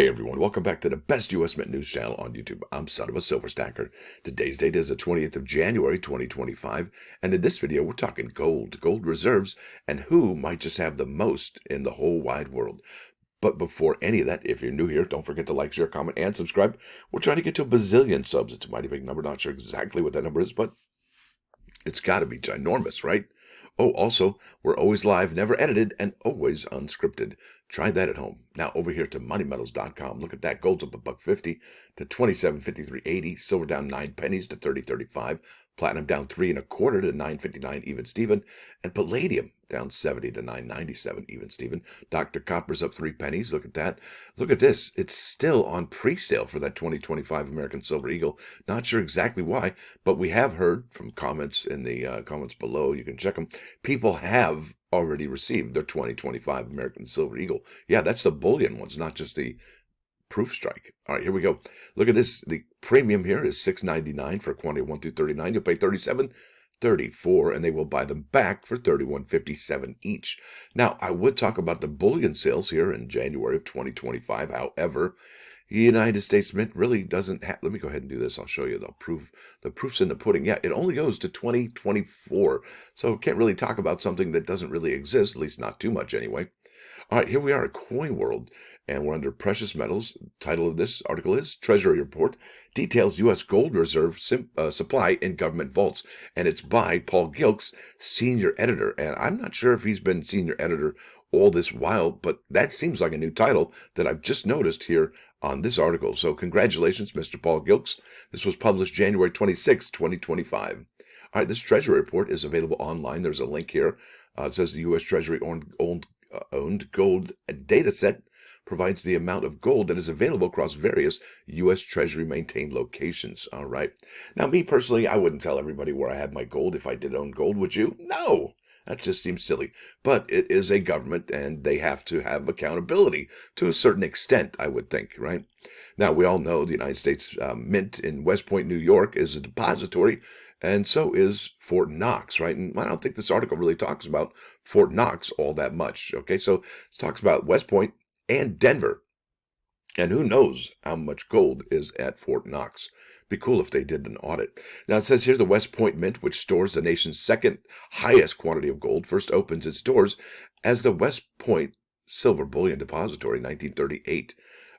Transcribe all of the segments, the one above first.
Hey everyone, welcome back to the best U.S. Mint news channel on YouTube. I'm Son of a Silver Stacker. Today's date is the 20th of January, 2025, and in this video we're talking gold reserves, and who might just have the most in the whole wide world. But before any of that, if you're new here, don't forget to like, share, comment, and subscribe. We're trying to get to a bazillion subs. It's a mighty big number. Not sure exactly what that number is, but it's got to be ginormous, right? Oh, also, we're always live, never edited, and always unscripted. Try that at home. Now, over here to moneymetals.com. Look at that. Gold's up $1.50 to 27.5380. Silver down 9 pennies to 30.35. Platinum down 3 1/4 to 9.59 even Steven. And palladium down 70 to 9.97 even Steven. Dr. Copper's up 3 pennies. Look at that. Look at this. It's still on pre-sale for that 2025 American Silver Eagle. Not sure exactly why, but we have heard from comments in the comments below. You can check them. People have already received their 2025 American Silver Eagle. Yeah, that's the bullion ones, not just the proof strike. All right, here we go. Look at this. The premium here is $6.99 for quantity 1 through 39. You'll pay $37.34, and they will buy them back for $31.57 each. Now, I would talk about the bullion sales here in January of 2025. However, the United States Mint really doesn't have. Let me go ahead and do this. I'll show you the proof. The proof's in the pudding. Yeah, it only goes to 2024. So can't really talk about something that doesn't really exist, at least not too much anyway. All right, here we are at Coin World, and we're under precious metals. The title of this article is Treasury Report Details U.S. Gold Reserve Supply in Government Vaults, and it's by Paul Gilks, senior editor. And I'm not sure if he's been senior editor all this while, but that seems like a new title that I've just noticed here on this article. So congratulations, Mr. Paul Gilks. This was published January 26, 2025. All right, this Treasury Report is available online. There's a link here. It says the U.S. Treasury-Owned Gold data set provides the amount of gold that is available across various U.S. Treasury-maintained locations. All right. Now, me personally, I wouldn't tell everybody where I had my gold if I did own gold, would you? No. That just seems silly. But it is a government, and they have to have accountability to a certain extent, I would think, right? Now, we all know the United States Mint in West Point, New York, is a depository, and so is Fort Knox, right? And I don't think this article really talks about Fort Knox all that much, okay? So it talks about West Point and Denver. And who knows how much gold is at Fort Knox. Be cool if they did an audit. Now, it says here the West Point Mint, which stores the nation's second highest quantity of gold, first opens its doors as the West Point Silver Bullion Depository in 1938.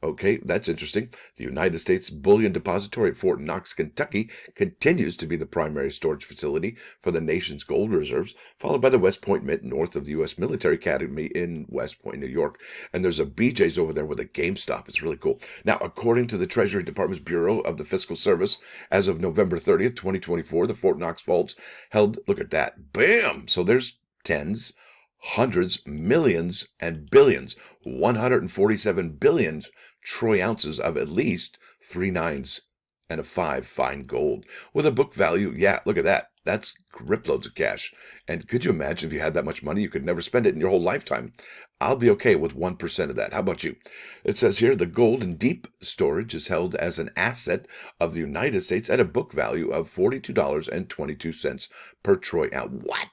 Okay, that's interesting. The United States Bullion Depository at Fort Knox, Kentucky, continues to be the primary storage facility for the nation's gold reserves, followed by the West Point Mint north of the U.S. Military Academy in West Point, New York. And there's a BJ's over there with a GameStop. It's really cool. Now, according to the Treasury Department's Bureau of the Fiscal Service, as of November 30th, 2024, the Fort Knox vaults held, look at that, bam! So there's tens, hundreds, millions, and billions, 147 billion troy ounces of at least 3 nines and a 5 fine gold with a book value. Yeah, look at that. That's grip loads of cash. And could you imagine if you had that much money, you could never spend it in your whole lifetime? I'll be okay with 1% of that. How about you? It says here the gold in deep storage is held as an asset of the United States at a book value of $42.22 per troy ounce. What?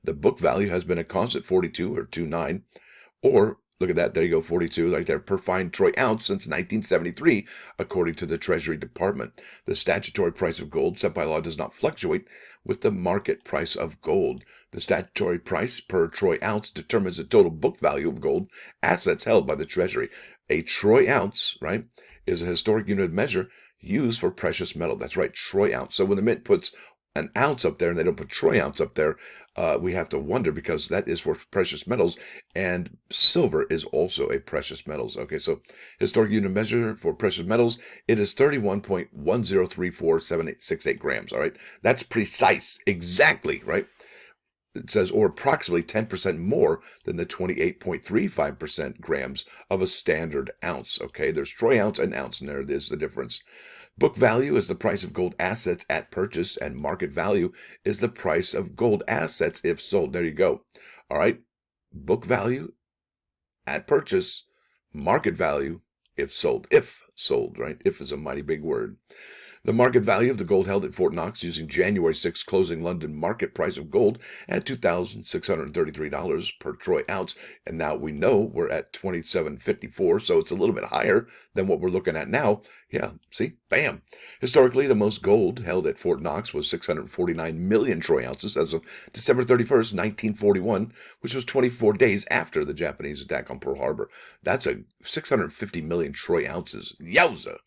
The book value has been a constant 42 or 29, or look at that. There you go, 42 right there per fine troy ounce since 1973, according to the Treasury Department. The statutory price of gold set by law does not fluctuate with the market price of gold. The statutory price per troy ounce determines the total book value of gold assets held by the Treasury. A troy ounce, right, is a historic unit of measure used for precious metal. That's right, troy ounce. So when the Mint puts an ounce up there and they don't put troy ounce up there, we have to wonder, because that is for precious metals, and silver is also a precious metals. Okay, so historic unit measure for precious metals, it is 31.10347868 grams. All right, that's precise, exactly, right? It says, or approximately 10% more than the 28.35% grams of a standard ounce. Okay, there's troy ounce and ounce, and there it is, the difference. Book value is the price of gold assets at purchase, and market value is the price of gold assets if sold. There you go. All right, book value at purchase, market value if sold. If sold, right? If is a mighty big word. The market value of the gold held at Fort Knox using January 6 closing London market price of gold at $2,633 per troy ounce. And now we know we're at 27.54, so it's a little bit higher than what we're looking at now. Yeah, see, bam. Historically, the most gold held at Fort Knox was 649 million troy ounces as of December 31st, 1941, which was 24 days after the Japanese attack on Pearl Harbor. That's a 650 million troy ounces. Yowza!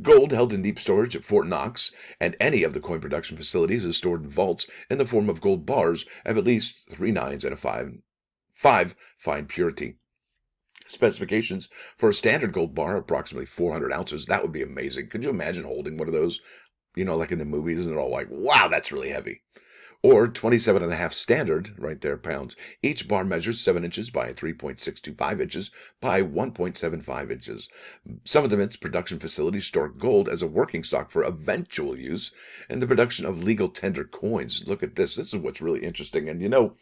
Gold held in deep storage at Fort Knox and any of the coin production facilities is stored in vaults in the form of gold bars of at least 3 nines and a 5 fine purity. Specifications for a standard gold bar, approximately 400 ounces. That would be amazing. Could you imagine holding one of those? You know, like in the movies, and they're all like, wow, that's really heavy. Or 27.5 standard, right there, pounds. Each bar measures 7 inches by 3.625 inches by 1.75 inches. Some of the mint's production facilities store gold as a working stock for eventual use in the production of legal tender coins. Look at this. This is what's really interesting. And you know,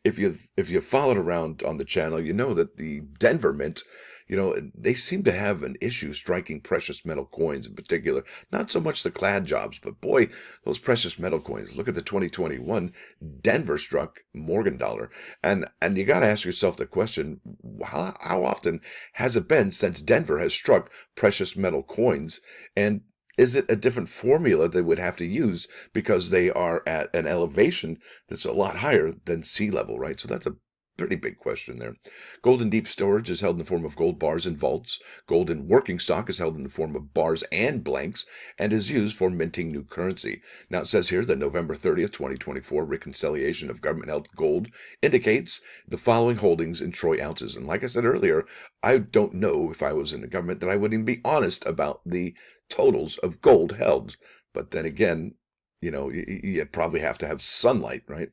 if you followed around on the channel, you know that the Denver Mint, you know, they seem to have an issue striking precious metal coins in particular. Not so much the clad jobs, but boy, those precious metal coins. Look at the 2021 Denver struck Morgan dollar. And you got to ask yourself the question, how often has it been since Denver has struck precious metal coins? And is it a different formula they would have to use because they are at an elevation that's a lot higher than sea level, right? So that's a pretty big question there. Gold in deep storage is held in the form of gold bars and vaults. Gold in working stock is held in the form of bars and blanks and is used for minting new currency. Now it says here that November 30th, 2024 reconciliation of government-held gold indicates the following holdings in troy ounces. And like I said earlier, I don't know if I was in the government that I would even be honest about the totals of gold held. But then again, you know, you probably have to have sunlight, right?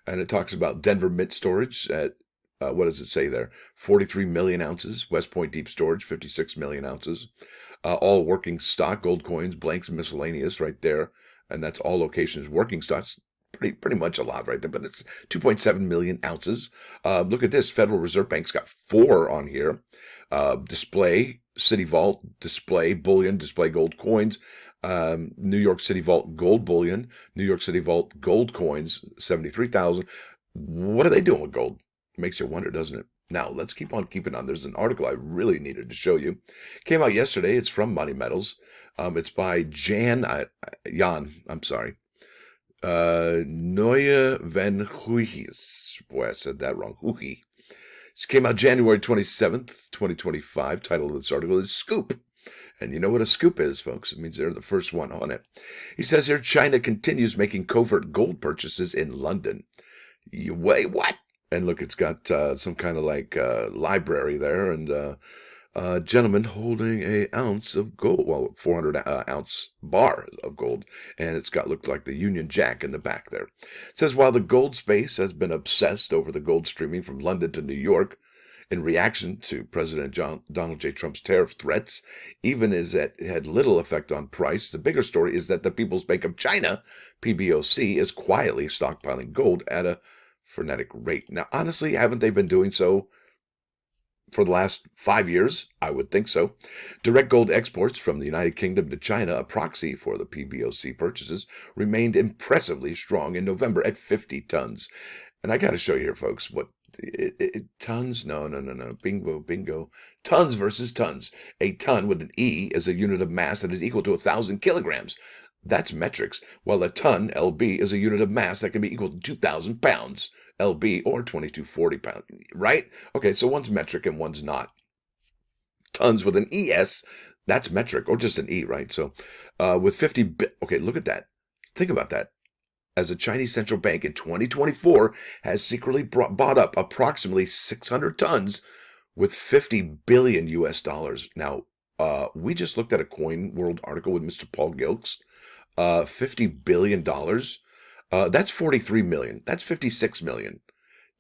And it talks about Denver Mint storage at, what does it say there? 43 million ounces. West Point Deep Storage, 56 million ounces. All working stock, gold coins, blanks, and miscellaneous right there. And that's all locations working stocks. Pretty much a lot right there, but it's 2.7 million ounces. Look at this. Federal Reserve Bank's got 4 on here. Display, City Vault, display, bullion, display gold coins. New York City Vault gold bullion, New York City Vault gold coins, 73,000. What are they doing with gold? Makes you wonder, doesn't it? Now, let's keep on keeping on. There's an article I really needed to show you. Came out yesterday. It's from Money Metals. It's by Jan, I'm sorry. Neue van Huijs. Boy, I said that wrong. Huiji. It came out January 27th, 2025. Title of this article is Scoop. And you know what a scoop is, folks. It means they're the first one on it. He says here, China continues making covert gold purchases in London. You wait, what? And look, it's got some kind of like library there, and a gentleman holding an ounce of gold, well, 400 ounce bar of gold, and it's got looked like the Union Jack in the back there. It says, while the gold space has been obsessed over the gold streaming from London to New York, in reaction to President Donald J. Trump's tariff threats, even as it had little effect on price, the bigger story is that the People's Bank of China, PBOC, is quietly stockpiling gold at a frenetic rate. Now, honestly, haven't they been doing so for the last 5 years? I would think so. Direct gold exports from the United Kingdom to China, a proxy for the PBOC purchases, remained impressively strong in November at 50 tons. And I got to show you here, folks, what tons? No. Bingo. Tons versus tons. A ton with an E is a unit of mass that is equal to 1,000 kilograms. That's metrics, while a ton, LB, is a unit of mass that can be equal to 2,000 pounds, LB, or 2,240 pounds, right? Okay, so one's metric and one's not. Tons with an ES, that's metric, or just an E, right? So with 50, okay, look at that. Think about that. As a Chinese central bank in 2024 has secretly bought up approximately 600 tons with 50 billion US dollars. Now, we just looked at a Coin World article with Mr. Paul Gilks. $50 billion. That's 43 million. That's 56 million.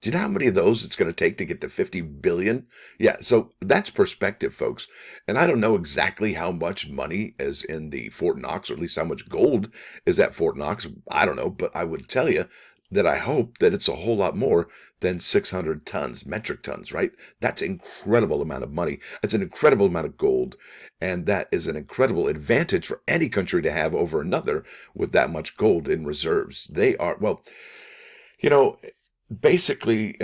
Do you know how many of those it's going to take to get to 50 billion? Yeah, so that's perspective, folks. And I don't know exactly how much money is in the Fort Knox, or at least how much gold is at Fort Knox. I don't know, but I would tell you that I hope that it's a whole lot more than 600 tons, metric tons, right? That's an incredible amount of money. That's an incredible amount of gold. And that is an incredible advantage for any country to have over another with that much gold in reserves. They are, well, you know, basically,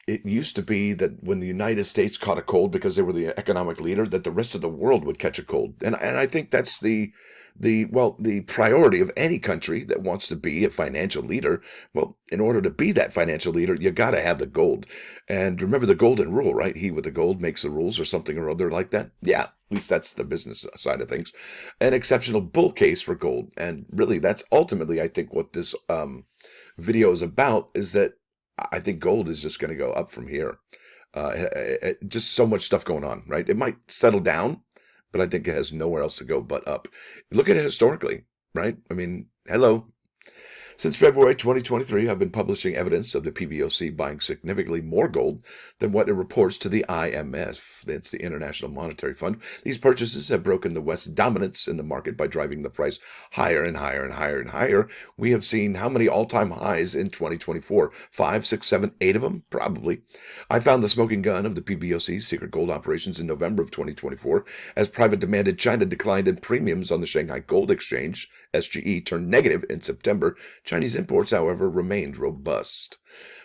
it used to be that when the United States caught a cold because they were the economic leader, that the rest of the world would catch a cold. And I think that's the priority of any country that wants to be a financial leader. Well, in order to be that financial leader, you got to have the gold. And remember the golden rule, right? He with the gold makes the rules or something or other like that. Yeah, at least that's the business side of things. An exceptional bull case for gold. And really, that's ultimately, I think, what this video is about, is that I think gold is just going to go up from here. Just so much stuff going on, right? It might settle down, but I think it has nowhere else to go but up. Look at it historically, right? I mean, hello. Since February 2023, I've been publishing evidence of the PBOC buying significantly more gold than what it reports to the IMF. That's the International Monetary Fund. These purchases have broken the West's dominance in the market by driving the price higher and higher and higher and higher. We have seen how many all-time highs in 2024? 5, 6, 7, 8 of them? Probably. I found the smoking gun of the PBOC's secret gold operations in November of 2024 as private demand in China declined and premiums on the Shanghai Gold Exchange, SGE, turned negative in September. Chinese imports, however, remained robust.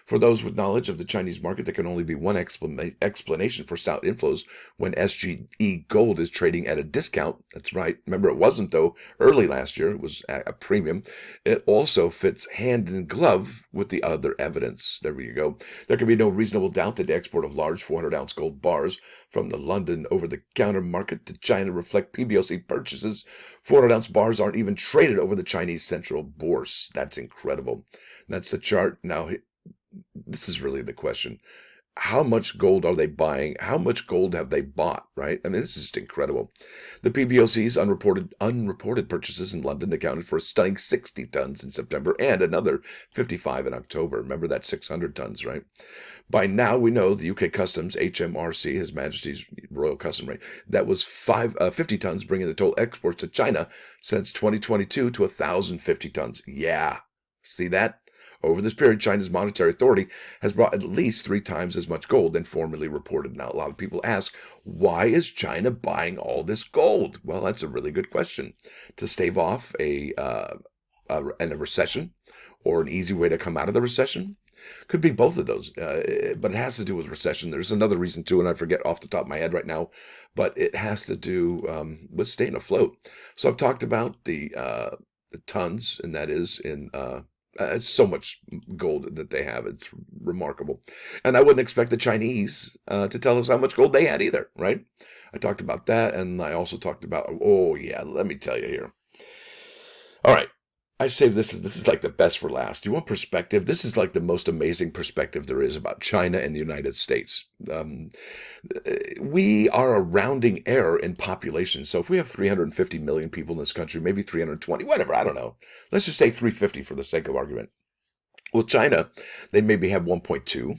For those with knowledge of the Chinese market, there can only be one explanation for stout inflows when SGE gold is trading at a discount. That's right. Remember, it wasn't, though. Early last year, it was at a premium. It also fits hand in glove with the other evidence. There you go. There can be no reasonable doubt that the export of large 400-ounce gold bars from the London over-the-counter market to China reflect PBOC purchases. 400-ounce bars aren't even traded over the Chinese Central Bourse. That's incredible. That's the chart. Now, this is really the question. How much gold are they buying? How much gold have they bought, right? I mean, this is just incredible. The PBOC's unreported purchases in London accounted for a stunning 60 tons in September and another 55 in October. Remember that 600 tons, right? By now, we know the UK Customs, HMRC, His Majesty's Royal Custom Rate, that was 50 tons, bringing the total exports to China since 2022 to 1,050 tons. Yeah, see that? Over this period, China's monetary authority has brought at least 3 times as much gold than formerly reported. Now, a lot of people ask, why is China buying all this gold? Well, that's a really good question. To stave off a recession, or an easy way to come out of the recession? Could be both of those, but it has to do with recession. There's another reason too, and I forget off the top of my head right now, but it has to do with staying afloat. So I've talked about the tons, and that is in it's so much gold that they have. It's remarkable. And I wouldn't expect the Chinese to tell us how much gold they had either, right? I talked about that, and I also talked about, oh yeah, let me tell you here. All right. I say this is like the best for last. You want perspective? This is like the most amazing perspective there is about China and the United States. We are a rounding error in population. So if we have 350 million people in this country, maybe 320, whatever, I don't know. Let's just say 350 for the sake of argument. Well, China, they maybe have 1.2,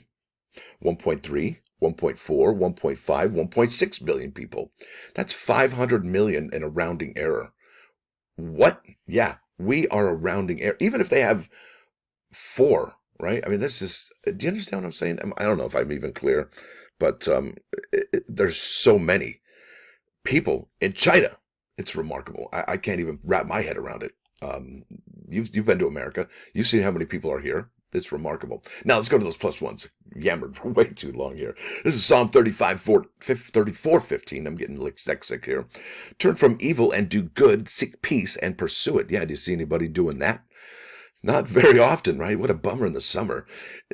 1.3, 1.4, 1.5, 1.6 billion people. That's 500 million in a rounding error. What? Yeah. We are a rounding error, even if they have 4, right? I mean, that's just, do you understand what I'm saying? I don't know if I'm even clear, but there's so many people in China. It's remarkable. I can't even wrap my head around it. You've been to America. You've seen how many people are here. It's remarkable. Now let's go to those plus ones. Yammered for way too long here. This is Psalm 34:15. I'm getting sick here. Turn from evil and do good. Seek peace and pursue it. Yeah, do you see anybody doing that? Not very often, right? What a bummer in the summer.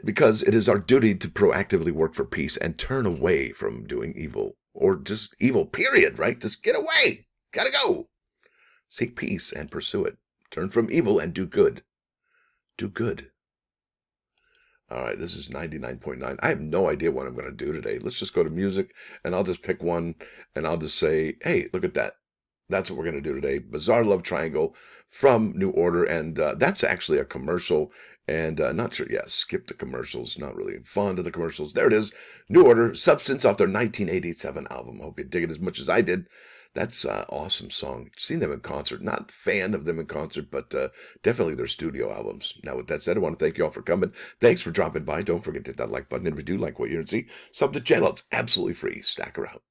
Because it is our duty to proactively work for peace and turn away from doing evil. Or just evil, period, right? Just get away. Gotta go. Seek peace and pursue it. Turn from evil and do good. Do good. All right, this is 99.9. I have no idea what I'm going to do today. Let's just go to music, and I'll just pick one, and I'll just say, hey, look at that. That's what we're going to do today. Bizarre Love Triangle from New Order, and that's actually a commercial, and not sure. Yeah, skip the commercials. Not really fond of the commercials. There it is. New Order, Substance off their 1987 album. I hope you dig it as much as I did. That's an awesome song. Seen them in concert. Not fan of them in concert, but definitely their studio albums. Now, with that said, I want to thank you all for coming. Thanks for dropping by. Don't forget to hit that like button. And if you do like what you're going to see, sub to the channel. It's absolutely free. Stacker out.